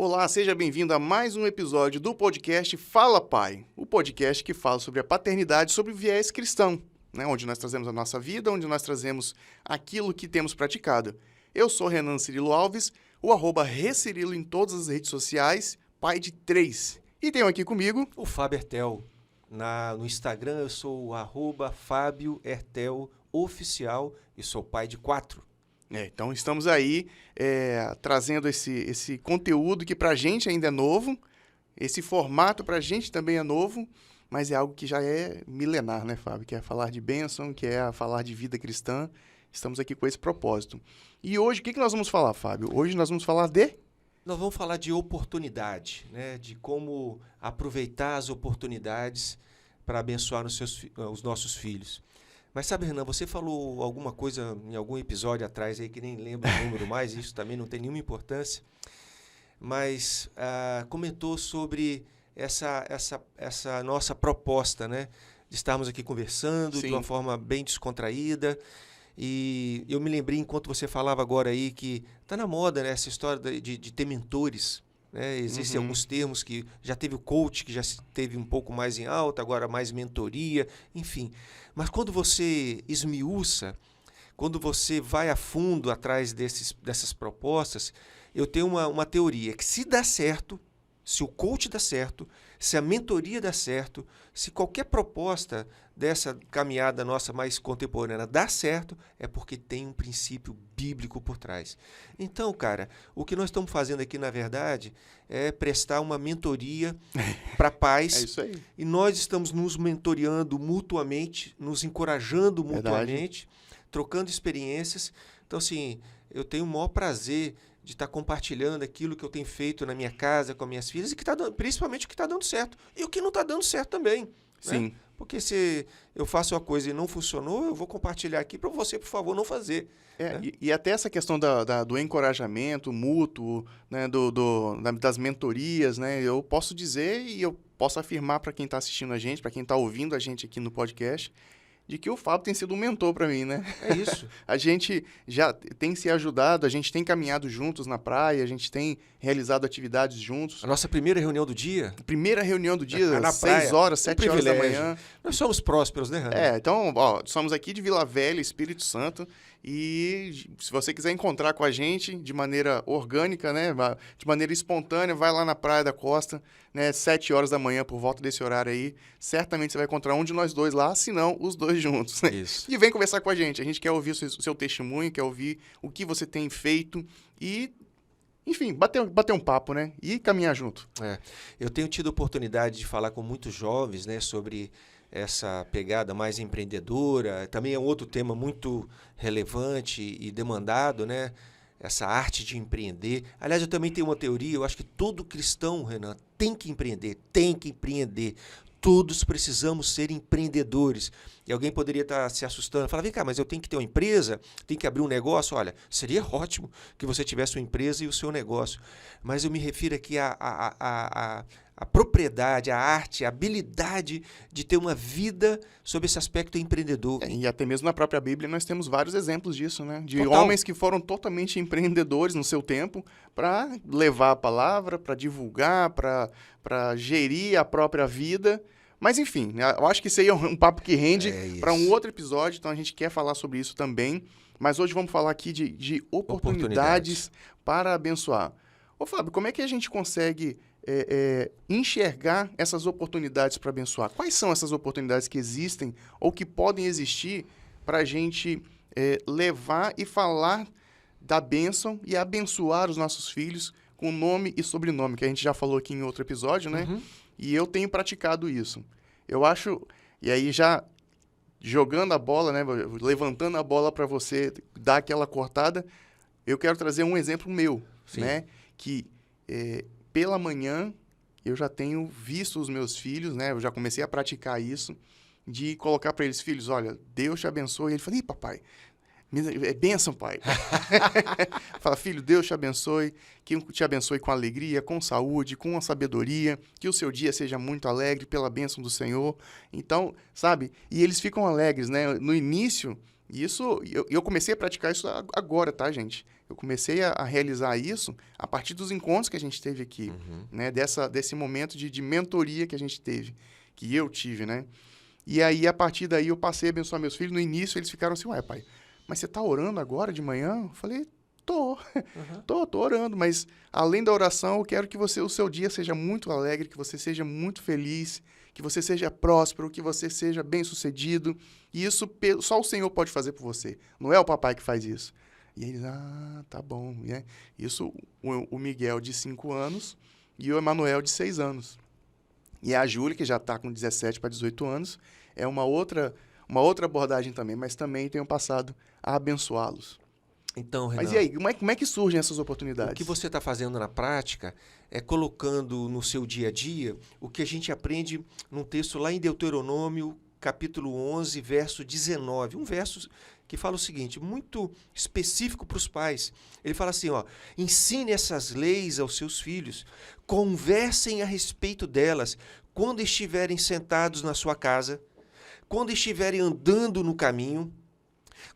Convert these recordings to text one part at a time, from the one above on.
Olá, seja bem-vindo a mais um episódio do podcast Fala Pai, o podcast que fala sobre a paternidade sob o viés cristão, né? Onde nós trazemos a nossa vida, onde nós trazemos aquilo que temos praticado. Eu sou Renan Cirilo Alves, o @recirilo em todas as redes sociais, pai de 3. E tenho aqui comigo o Fábio Hertel. No Instagram eu sou o @Fábio Hertel Oficial e sou pai de 4. Então estamos aí trazendo esse conteúdo que pra gente ainda é novo, esse formato pra gente também é novo, mas é algo que já é milenar, né, Fábio? Que é falar de bênção, que é falar de vida cristã. Estamos aqui com esse propósito. E hoje, o que nós vamos falar, Fábio? Hoje nós vamos falar de... Nós vamos falar de oportunidade, né? De como aproveitar as oportunidades para abençoar os nossos filhos. Mas sabe, Renan, você falou alguma coisa em algum episódio atrás aí que nem lembro o número mais, isso também não tem nenhuma importância, mas comentou sobre essa nossa proposta, né? De estarmos aqui conversando Sim. de uma forma bem descontraída. E eu me lembrei, enquanto você falava agora aí, que está na moda, né, essa história de ter mentores. Né? Existem alguns termos que já teve o coach, que já teve um pouco mais em alta, agora mais mentoria, enfim. Mas quando você esmiuça, quando você vai a fundo atrás dessas propostas, eu tenho uma teoria que se dá certo, se o coach dá certo, se a mentoria dá certo, se qualquer proposta dessa caminhada nossa mais contemporânea dá certo, é porque tem um princípio bíblico por trás. Então, cara, o que nós estamos fazendo aqui, na verdade, é prestar uma mentoria para pais. É isso aí. E nós estamos nos mentoreando mutuamente, nos encorajando mutuamente, trocando experiências. Então, assim, eu tenho o maior prazer de estar compartilhando aquilo que eu tenho feito na minha casa com as minhas filhas e que principalmente o que está dando certo e o que não está dando certo também. Sim. Né? Porque se eu faço uma coisa e não funcionou, eu vou compartilhar aqui para você, por favor, não fazer. Né? E até essa questão do encorajamento mútuo, né, das mentorias, né, eu posso dizer e eu posso afirmar para quem está assistindo a gente, para quem está ouvindo a gente aqui no podcast, de que o Fábio tem sido um mentor para mim, né? É isso. A gente já tem se ajudado, a gente tem caminhado juntos na praia, a gente tem realizado atividades juntos. A nossa primeira reunião do dia? Primeira reunião do dia, na 6 horas, 7 horas da manhã. Nós somos prósperos, né, Renan? Então, somos aqui de Vila Velha, Espírito Santo, e se você quiser encontrar com a gente de maneira orgânica, né, de maneira espontânea, vai lá na Praia da Costa, né, 7 horas da manhã, por volta desse horário aí, certamente você vai encontrar um de nós dois lá, se não, os dois juntos. Né? Isso. E vem conversar com a gente quer ouvir o seu testemunho, quer ouvir o que você tem feito e, enfim, bater um papo, né, e caminhar junto. Eu tenho tido a oportunidade de falar com muitos jovens, né, sobre essa pegada mais empreendedora. Também é um outro tema muito relevante e demandado, né? Essa arte de empreender. Aliás, eu também tenho uma teoria, eu acho que todo cristão, Renan, tem que empreender. Todos precisamos ser empreendedores. E alguém poderia estar se assustando, falar, vem cá, mas eu tenho que ter uma empresa, tenho que abrir um negócio. Olha, seria ótimo que você tivesse uma empresa e o seu negócio. Mas eu me refiro aqui à propriedade, a arte, a habilidade de ter uma vida sob esse aspecto empreendedor. E até mesmo na própria Bíblia nós temos vários exemplos disso, né? De Total. homens que foram totalmente empreendedores no seu tempo para levar a palavra, para divulgar, para gerir a própria vida. Mas enfim, eu acho que isso aí é um papo que rende para um outro episódio, então a gente quer falar sobre isso também. Mas hoje vamos falar aqui de oportunidades para abençoar. Ô Fábio, como é que a gente consegue enxergar essas oportunidades para abençoar? Quais são essas oportunidades que existem ou que podem existir para a gente levar e falar da bênção e abençoar os nossos filhos com nome e sobrenome, que a gente já falou aqui em outro episódio, né? E eu tenho praticado isso. Eu acho, e aí já jogando a bola, né, levantando a bola para você dar aquela cortada, eu quero trazer um exemplo meu, né? Que pela manhã eu já tenho visto os meus filhos, né? Eu já comecei a praticar isso, de colocar para eles, filhos, olha, Deus te abençoe. E ele fala, ih, papai, é bênção, pai. Fala, filho, Deus te abençoe, que te abençoe com alegria, com saúde, com a sabedoria, que o seu dia seja muito alegre pela bênção do Senhor. Então, sabe, e eles ficam alegres, né? No início, E isso, eu comecei a praticar isso agora, tá, gente? Eu comecei a realizar isso a partir dos encontros que a gente teve aqui, né? Desse momento de mentoria que a gente teve, que eu tive, né? E aí, a partir daí, eu passei a abençoar meus filhos. No início, eles ficaram assim, ué, pai, mas você tá orando agora de manhã? Eu falei, tô orando, mas além da oração, eu quero que o seu dia seja muito alegre, que você seja muito feliz, que você seja próspero, que você seja bem-sucedido. E isso só o Senhor pode fazer por você. Não é o papai que faz isso. E eles, tá bom. Né? Isso, o Miguel de 5 anos e o Emanuel de 6 anos. E a Júlia, que já está com 17 para 18 anos, é uma outra abordagem também, mas também tenho passado a abençoá-los. Então, Renan, mas e aí, como é que surgem essas oportunidades? O que você está fazendo na prática é colocando no seu dia a dia o que a gente aprende num texto lá em Deuteronômio, capítulo 11, verso 19. Um verso que fala o seguinte, muito específico para os pais. Ele fala assim, ensine essas leis aos seus filhos, conversem a respeito delas quando estiverem sentados na sua casa, quando estiverem andando no caminho,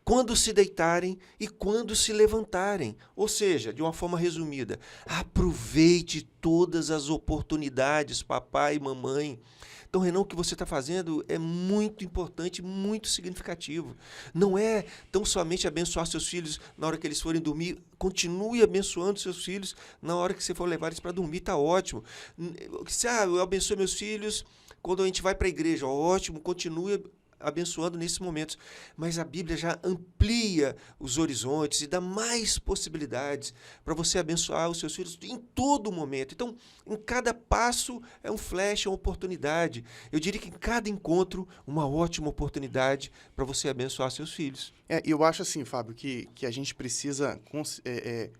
quando se deitarem e quando se levantarem. Ou seja, de uma forma resumida, aproveite todas as oportunidades, papai e mamãe. Então, Renan, o que você está fazendo é muito importante, muito significativo. Não é tão somente abençoar seus filhos na hora que eles forem dormir. Continue abençoando seus filhos na hora que você for levar eles para dormir, está ótimo. Eu abençoo meus filhos quando a gente vai para a igreja, ótimo, continue abençoando nesses momentos, mas a Bíblia já amplia os horizontes e dá mais possibilidades para você abençoar os seus filhos em todo momento. Então, em cada passo é um flash, é uma oportunidade. Eu diria que em cada encontro, uma ótima oportunidade para você abençoar seus filhos. Eu acho assim, Fábio, que a gente precisa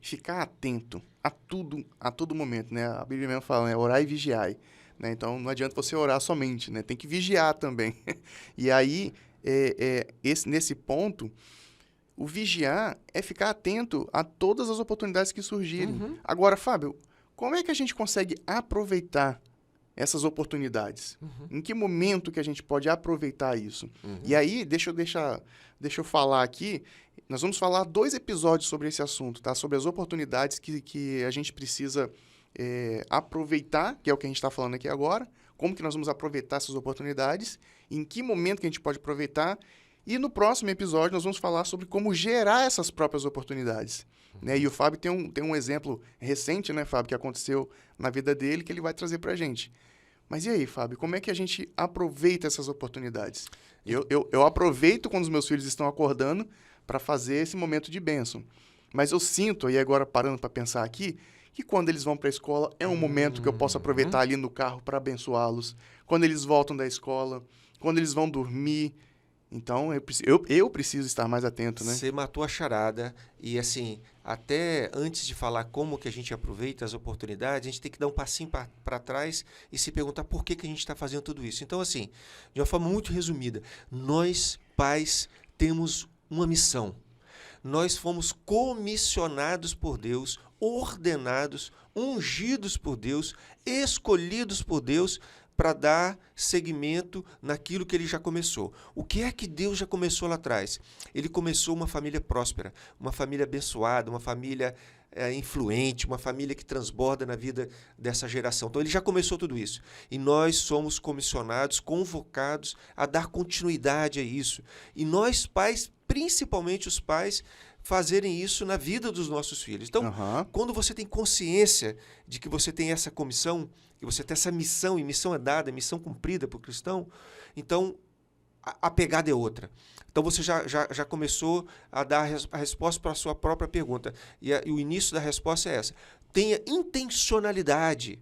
ficar atento a tudo, a todo momento, né? A Bíblia mesmo fala, né? Orar e vigiar. Né? Então, não adianta você orar somente, né? Tem que vigiar também. E aí, nesse ponto, o vigiar é ficar atento a todas as oportunidades que surgirem. Agora, Fábio, como é que a gente consegue aproveitar essas oportunidades? Em que momento que a gente pode aproveitar isso? E aí, deixa eu falar aqui, nós vamos falar 2 episódios sobre esse assunto, tá? Sobre as oportunidades que a gente precisa aproveitar, que é o que a gente está falando aqui agora, como que nós vamos aproveitar essas oportunidades, em que momento que a gente pode aproveitar, e no próximo episódio nós vamos falar sobre como gerar essas próprias oportunidades. Né? E o Fábio tem um exemplo recente, né, Fábio, que aconteceu na vida dele, que ele vai trazer para a gente. Mas e aí, Fábio, como é que a gente aproveita essas oportunidades? Eu aproveito quando os meus filhos estão acordando para fazer esse momento de bênção. Mas eu sinto, e agora parando para pensar aqui, que quando eles vão para a escola é um momento que eu posso aproveitar ali no carro para abençoá-los. Quando eles voltam da escola, quando eles vão dormir. Então, eu preciso estar mais atento, né? Você matou a charada. E, assim, até antes de falar como que a gente aproveita as oportunidades, a gente tem que dar um passinho para trás e se perguntar por que a gente está fazendo tudo isso. Então, assim, de uma forma muito resumida, nós, pais, temos uma missão. Nós fomos comissionados por Deus, ordenados, ungidos por Deus, escolhidos por Deus para dar seguimento naquilo que ele já começou. O que é que Deus já começou lá atrás? Ele começou uma família próspera, uma família abençoada, uma família influente, uma família que transborda na vida dessa geração. Então ele já começou tudo isso. E nós somos comissionados, convocados a dar continuidade a isso. E nós, pais, principalmente os pais, fazerem isso na vida dos nossos filhos. Então, quando você tem consciência de que você tem essa comissão, que você tem essa missão, e missão é dada, missão cumprida para o cristão, então a pegada é outra. Então você já começou a dar a resposta para a sua própria pergunta. E o início da resposta é essa. Tenha intencionalidade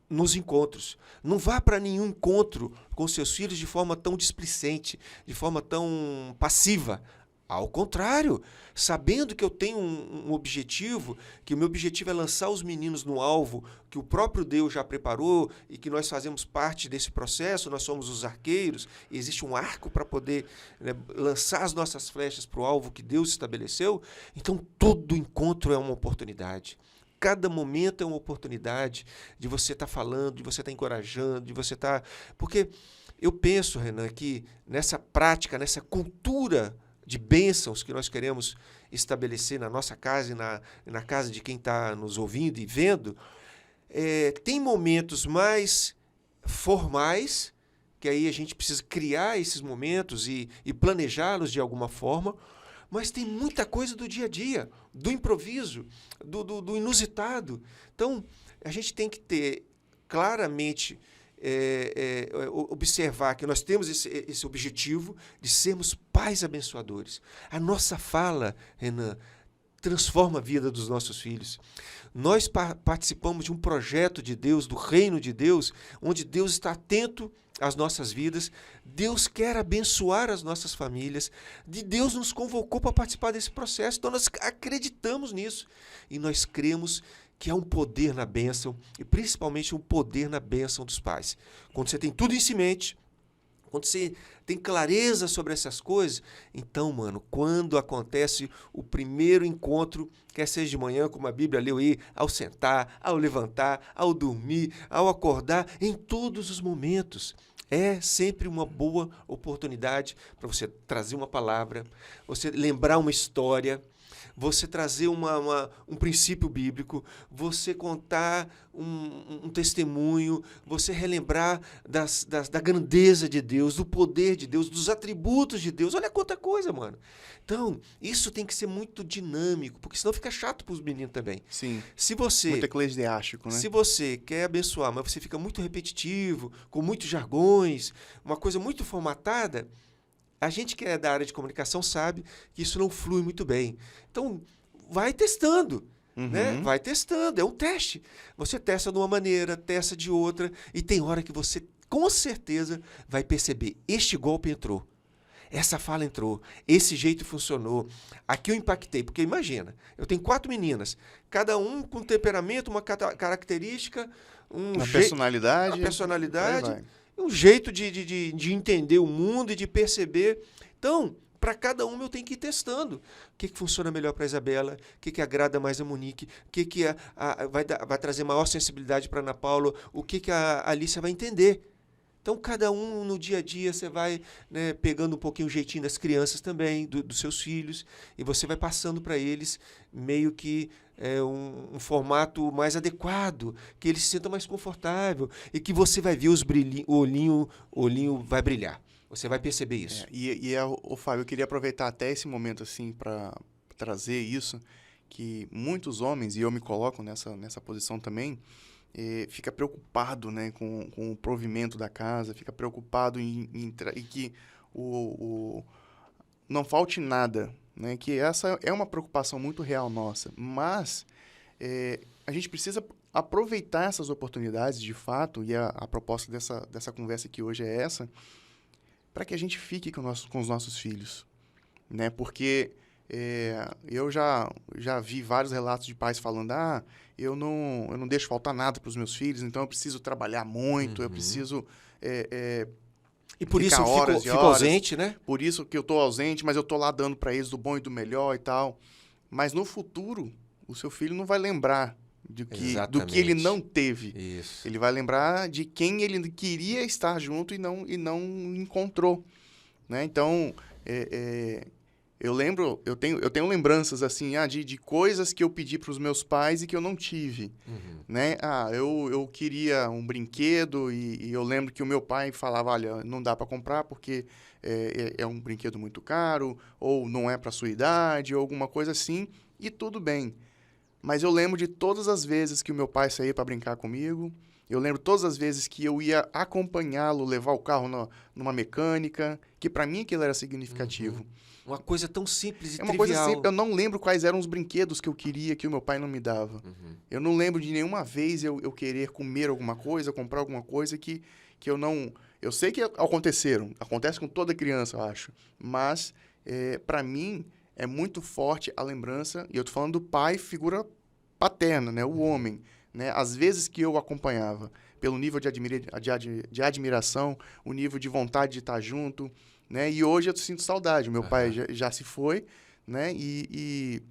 nos encontros. Não vá para nenhum encontro com seus filhos de forma tão displicente, de forma tão passiva. Ao contrário, sabendo que eu tenho um objetivo, que o meu objetivo é lançar os meninos no alvo, que o próprio Deus já preparou e que nós fazemos parte desse processo, nós somos os arqueiros, e existe um arco para poder lançar as nossas flechas para o alvo que Deus estabeleceu, então todo encontro é uma oportunidade. Cada momento é uma oportunidade de você estar falando, de você estar encorajando, de você estar... Porque eu penso, Renan, que nessa prática, nessa cultura de bênçãos que nós queremos estabelecer na nossa casa e na casa de quem está nos ouvindo e vendo, tem momentos mais formais, que aí a gente precisa criar esses momentos e planejá-los de alguma forma, mas tem muita coisa do dia a dia, do improviso, do inusitado. Então, a gente tem que ter claramente, observar que nós temos esse objetivo de sermos pais abençoadores. A nossa fala, Renan, transforma a vida dos nossos filhos. Nós participamos de um projeto de Deus, do reino de Deus, onde Deus está atento às nossas vidas. Deus quer abençoar as nossas famílias. Deus nos convocou para participar desse processo. Então nós acreditamos nisso. E nós cremos que há um poder na bênção, e principalmente um poder na bênção dos pais. Quando você tem tudo isso em mente, quando você tem clareza sobre essas coisas, então, mano, quando acontece o primeiro encontro, quer seja de manhã, como a Bíblia leu aí, ao sentar, ao levantar, ao dormir, ao acordar, em todos os momentos, é sempre uma boa oportunidade para você trazer uma palavra, você lembrar uma história, você trazer um princípio bíblico, você contar um testemunho, você relembrar da grandeza de Deus, do poder de Deus, dos atributos de Deus. Olha quanta coisa, mano. Então, isso tem que ser muito dinâmico, porque senão fica chato para os meninos também. Sim. Se você, muito eclesiástico, né? Se você quer abençoar, mas você fica muito repetitivo, com muitos jargões, uma coisa muito formatada, a gente que é da área de comunicação sabe que isso não flui muito bem. Então, vai testando, né? Vai testando, é um teste. Você testa de uma maneira, testa de outra, e tem hora que você, com certeza, vai perceber, este golpe entrou, essa fala entrou, esse jeito funcionou, aqui eu impactei. Porque imagina, eu tenho 4 meninas, cada um com temperamento, uma característica, uma personalidade. Uma personalidade, um jeito de entender o mundo e de perceber. Então, para cada uma eu tenho que ir testando. O que funciona melhor para a Isabela? O que agrada mais a Monique? O que vai trazer maior sensibilidade para a Ana Paula? O que a Alicia vai entender? Então, cada um no dia a dia você vai, né, pegando um pouquinho o jeitinho das crianças também, dos seus filhos, e você vai passando para eles meio que um formato mais adequado, que eles se sintam mais confortável e que você vai ver o olhinho vai brilhar. Você vai perceber isso. Fábio, eu queria aproveitar até esse momento assim para trazer isso, que muitos homens, e eu me coloco nessa posição também, fica preocupado, né, com o provimento da casa, fica preocupado em que não falte nada, né, que essa é uma preocupação muito real nossa, mas a gente precisa aproveitar essas oportunidades de fato, e a proposta dessa conversa aqui hoje é essa, para que a gente fique com os nossos filhos, né, porque eu já vi vários relatos de pais falando, eu não deixo faltar nada para os meus filhos, então eu preciso trabalhar muito, eu preciso e por isso eu fico ausente, né? Por isso que eu estou ausente, mas eu estou lá dando para eles do bom e do melhor e tal. Mas no futuro, o seu filho não vai lembrar do que ele não teve. Isso. Ele vai lembrar de quem ele queria estar junto e não encontrou, né? Então, eu tenho lembranças assim, de coisas que eu pedi para os meus pais e que eu não tive, né? Eu queria um brinquedo e eu lembro que o meu pai falava, olha, não dá para comprar porque é um brinquedo muito caro, ou não é para sua idade, ou alguma coisa assim, e tudo bem. Mas eu lembro de todas as vezes que o meu pai saía para brincar comigo, eu lembro todas as vezes que eu ia acompanhá-lo, levar o carro numa mecânica, que para mim aquilo era significativo. Uma coisa tão simples e trivial. Coisa simples. Eu não lembro quais eram os brinquedos que eu queria que o meu pai não me dava. Eu não lembro de nenhuma vez eu querer comer alguma coisa, comprar alguma coisa que eu não... Eu sei que aconteceram. Acontece com toda criança, eu acho. Mas, para mim, é muito forte a lembrança. E eu tô falando do pai, figura paterna, né? O homem. Né? Às vezes que eu acompanhava, pelo nível de admiração, o nível de vontade de estar junto... Né? E hoje eu sinto saudade. Meu pai já se foi, né? E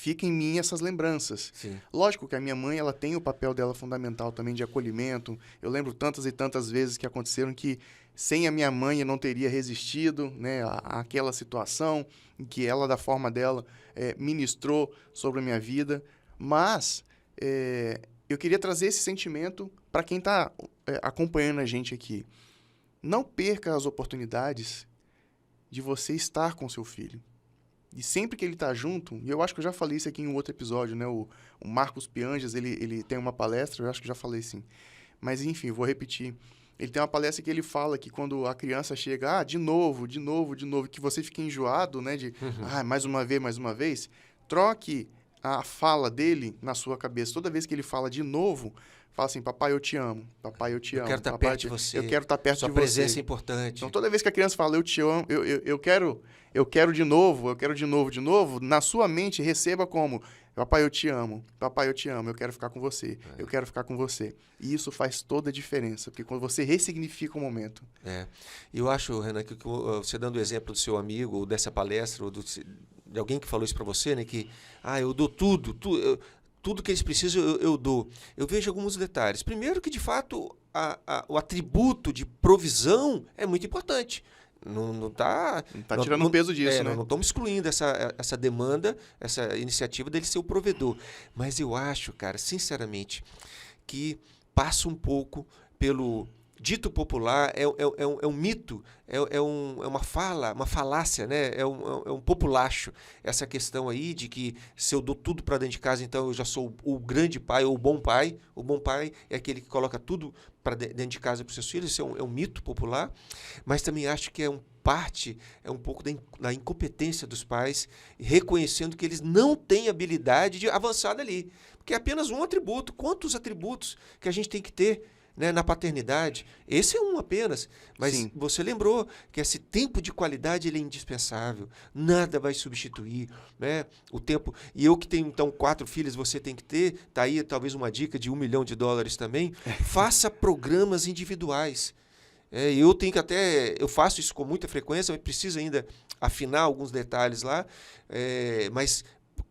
fica em mim essas lembranças. Sim. Lógico que a minha mãe, ela tem o papel dela fundamental também de acolhimento. Eu lembro tantas e tantas vezes que aconteceram que sem a minha mãe eu não teria resistido, né, àquela situação em que ela, da forma dela, ministrou sobre a minha vida. Mas eu queria trazer esse sentimento para quem está acompanhando a gente aqui. Não perca as oportunidades de você estar com seu filho. E sempre que ele está junto, e eu acho que eu já falei isso aqui em um outro episódio, né? O Marcos Pianges, ele tem uma palestra, eu acho que já falei sim. Mas, enfim, vou repetir. Ele tem uma palestra que ele fala que quando a criança chega, de novo, que você fica enjoado, né? Mais uma vez. Troque a fala dele na sua cabeça. Toda vez que ele fala de novo, fala assim, papai, eu te amo. Papai, eu te amo. Eu quero estar perto de você. Eu quero estar perto de você. Sua presença é importante. Então, toda vez que a criança fala, eu te amo, eu quero de novo, na sua mente, receba como, papai, eu te amo, eu quero ficar com você, eu quero ficar com você. E isso faz toda a diferença, porque quando você ressignifica o momento. Eu acho, Renan, que você dando o exemplo do seu amigo, ou dessa palestra, ou de alguém que falou isso para você, né, que, eu dou tudo que eles precisam eu dou. Eu vejo alguns detalhes. Primeiro que, de fato, o atributo de provisão é muito importante. Não está tirando o peso disso, né? Não estamos excluindo essa demanda, essa iniciativa dele ser o provedor. Mas eu acho, cara, sinceramente, que passa um pouco pelo dito popular, é um mito, é uma falácia, né? É um populacho, essa questão aí de que se eu dou tudo para dentro de casa, então eu já sou o grande pai ou o bom pai. O bom pai é aquele que coloca tudo para dentro de casa para os seus filhos. Isso é um mito popular, mas também acho que é um pouco da incompetência dos pais, reconhecendo que eles não têm habilidade de avançar dali, porque é apenas um atributo. Quantos atributos que a gente tem que ter, né, na paternidade? Esse é um apenas, mas sim, você lembrou que esse tempo de qualidade ele é indispensável, nada vai substituir, né, o tempo. E eu que tenho então 4 filhas, você tem que ter, tá aí talvez uma dica de $1 milhão também, faça programas individuais. Eu faço isso com muita frequência, mas preciso ainda afinar alguns detalhes lá, mas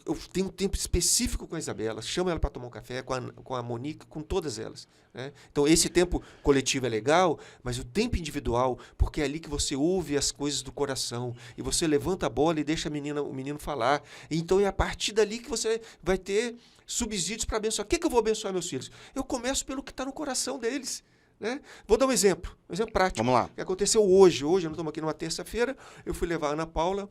eu tenho um tempo específico com a Isabela, chamo ela para tomar um café, com a Monique, com todas elas, né? Então, esse tempo coletivo é legal, mas o tempo individual, porque é ali que você ouve as coisas do coração, e você levanta a bola e deixa o menino falar. Então, é a partir dali que você vai ter subsídios para abençoar. O que eu vou abençoar meus filhos? Eu começo pelo que está no coração deles, né? Vou dar um exemplo prático. Vamos lá. Que aconteceu hoje, nós estamos aqui numa terça-feira, eu fui levar a Ana Paula,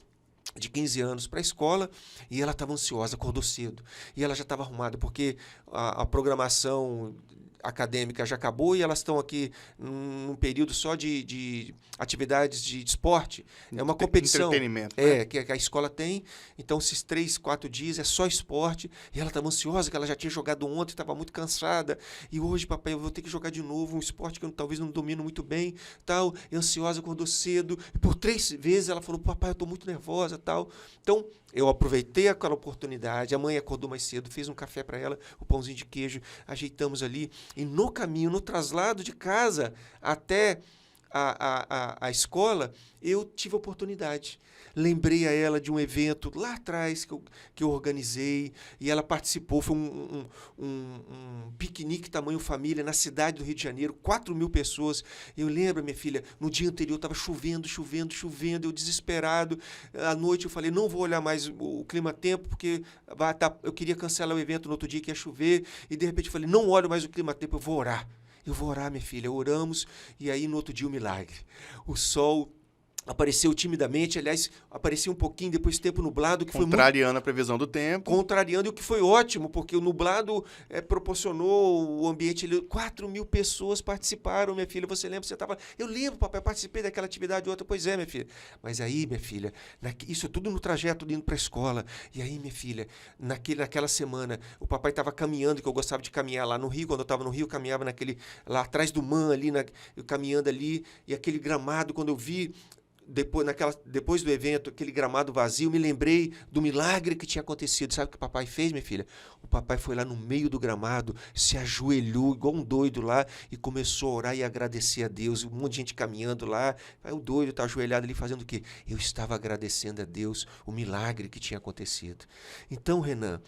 de 15 anos, para a escola, e ela estava ansiosa, acordou cedo. E ela já estava arrumada, porque a programação acadêmica já acabou e elas estão aqui num período só de atividades de esporte. É uma competição. Entretenimento. Né? Que a escola tem. Então, esses 3, 4 dias é só esporte. E ela estava ansiosa, que ela já tinha jogado ontem, estava muito cansada. E hoje, papai, eu vou ter que jogar de novo um esporte que eu talvez não domino muito bem. Tal. E ansiosa, acordou cedo. E por 3 vezes ela falou, papai, eu estou muito nervosa. Tal. Então, eu aproveitei aquela oportunidade. A mãe acordou mais cedo, fez um café para ela, o pãozinho de queijo, ajeitamos ali. E no caminho, no traslado de casa até a escola, eu tive a oportunidade. Lembrei a ela de um evento lá atrás que eu organizei, e ela participou. Foi um piquenique tamanho família na cidade do Rio de Janeiro, 4.000 pessoas. Eu lembro, minha filha, no dia anterior estava chovendo, eu desesperado. À noite eu falei, não vou olhar mais o clima-tempo, porque eu queria cancelar o evento no outro dia que ia chover, e de repente eu falei, não olho mais o clima-tempo, eu vou orar, minha filha. Oramos, e aí no outro dia o milagre. O sol apareceu timidamente, aliás, apareceu um pouquinho, depois tempo nublado, que contrariando a previsão do tempo. Contrariando, o que foi ótimo, porque o nublado proporcionou o ambiente. 4.000 pessoas participaram, minha filha. Você lembra? Você estava... Eu lembro, papai, participei daquela atividade outra. Pois é, minha filha. Mas aí, minha filha, isso tudo no trajeto indo para a escola. E aí, minha filha, naquela semana, o papai estava caminhando, que eu gostava de caminhar lá no Rio. Quando eu estava no Rio, eu caminhava lá atrás do MAN, caminhando ali, e aquele gramado, quando eu vi, depois do evento, aquele gramado vazio, me lembrei do milagre que tinha acontecido. Sabe o que o papai fez, minha filha? O papai foi lá no meio do gramado, se ajoelhou igual um doido lá e começou a orar e agradecer a Deus. Um monte de gente caminhando lá. Aí o doido está ajoelhado ali fazendo o quê? Eu estava agradecendo a Deus o milagre que tinha acontecido. Então, Renan,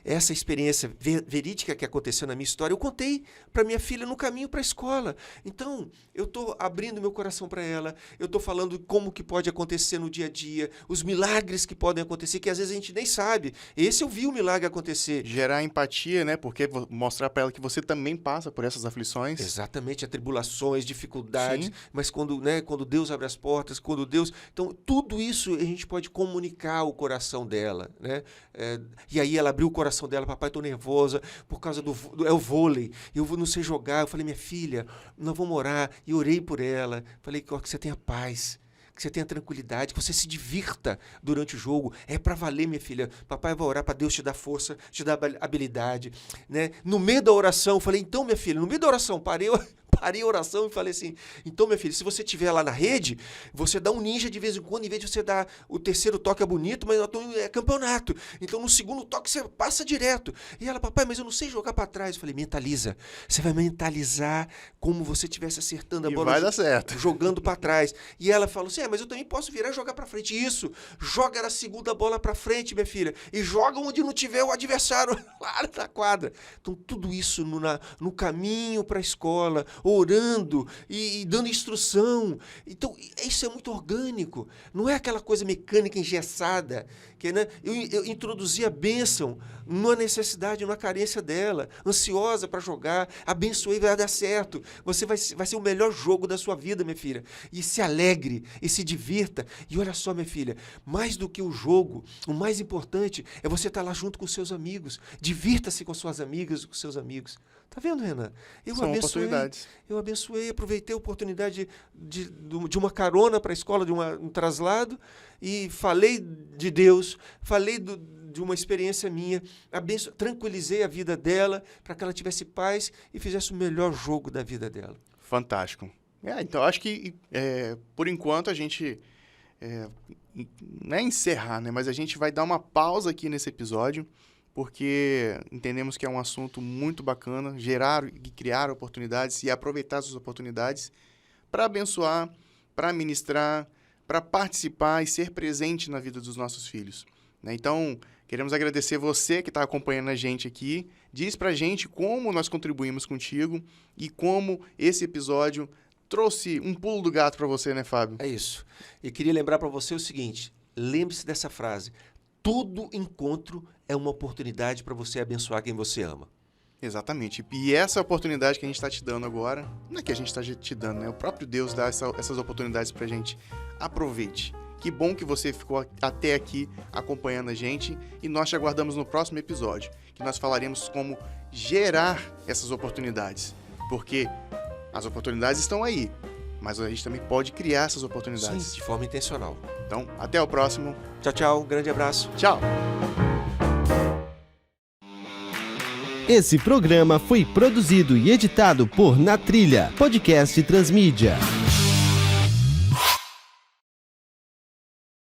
essa experiência verídica que aconteceu na minha história, eu contei para minha filha no caminho para a escola. Então, eu estou abrindo meu coração para ela, eu estou falando como que pode acontecer no dia a dia, os milagres que podem acontecer, que às vezes a gente nem sabe. Esse eu vi o milagre acontecer. Gerar empatia, né? Porque mostrar para ela que você também passa por essas aflições. Exatamente, atribulações, dificuldades, Sim. mas quando Deus abre as portas, quando Deus... Então, tudo isso a gente pode comunicar o coração dela, né? E aí ela abriu o coração dela, papai, estou nervosa por causa do o vôlei, eu não sei jogar. Eu falei, minha filha, nós vamos orar. E orei por ela, falei que você tenha paz, que você tenha tranquilidade, que você se divirta durante o jogo. É para valer, minha filha. Papai vai orar para Deus te dar força, te dar habilidade, né? No meio da oração, eu falei, então, minha filha, no meio da oração, parei a oração e falei assim, então, minha filha, se você estiver lá na rede, você dá um ninja de vez em quando, em vez de você dar o terceiro toque é bonito, mas é campeonato. Então, no segundo toque, você passa direto. E ela, papai, mas eu não sei jogar para trás. Eu falei, mentaliza. Você vai mentalizar como você estivesse acertando a bola. Vai dar certo. Jogando para trás. E ela falou assim, mas eu também posso virar e jogar para frente. Isso, joga na segunda bola para frente, minha filha. E joga onde não tiver o adversário lá na quadra. Então, tudo isso no caminho para a escola, orando e dando instrução. Então, isso é muito orgânico. Não é aquela coisa mecânica engessada. Que, né, eu introduzi a bênção numa necessidade, numa carência dela, ansiosa para jogar, abençoei, vai dar certo. Você vai ser o melhor jogo da sua vida, minha filha. E se alegre, e se divirta. E olha só, minha filha, mais do que o jogo, o mais importante é você estar lá junto com seus amigos. Divirta-se com suas amigas, com seus amigos. Tá vendo, Renan? São oportunidades. Eu abençoei, aproveitei a oportunidade de uma carona para a escola, de um traslado, e falei de Deus, falei de uma experiência minha, tranquilizei a vida dela para que ela tivesse paz e fizesse o melhor jogo da vida dela. Fantástico. Então, acho que, por enquanto, a gente... não é encerrar, né? Mas a gente vai dar uma pausa aqui nesse episódio, porque entendemos que é um assunto muito bacana, gerar e criar oportunidades e aproveitar essas oportunidades para abençoar, para ministrar, para participar e ser presente na vida dos nossos filhos, né? Então, queremos agradecer você que está acompanhando a gente aqui. Diz para a gente como nós contribuímos contigo e como esse episódio trouxe um pulo do gato para você, né, Fábio? É isso. E queria lembrar para você o seguinte, lembre-se dessa frase, todo encontro é uma oportunidade para você abençoar quem você ama. Exatamente. E essa oportunidade que a gente está te dando agora, não é que a gente está te dando, né? O próprio Deus dá essas oportunidades para a gente. Aproveite. Que bom que você ficou até aqui acompanhando a gente e nós te aguardamos no próximo episódio, que nós falaremos como gerar essas oportunidades. Porque as oportunidades estão aí, mas a gente também pode criar essas oportunidades. Sim, de forma intencional. Então, até o próximo. Tchau, tchau. Um grande abraço. Tchau. Esse programa foi produzido e editado por Na Trilha, podcast Transmídia.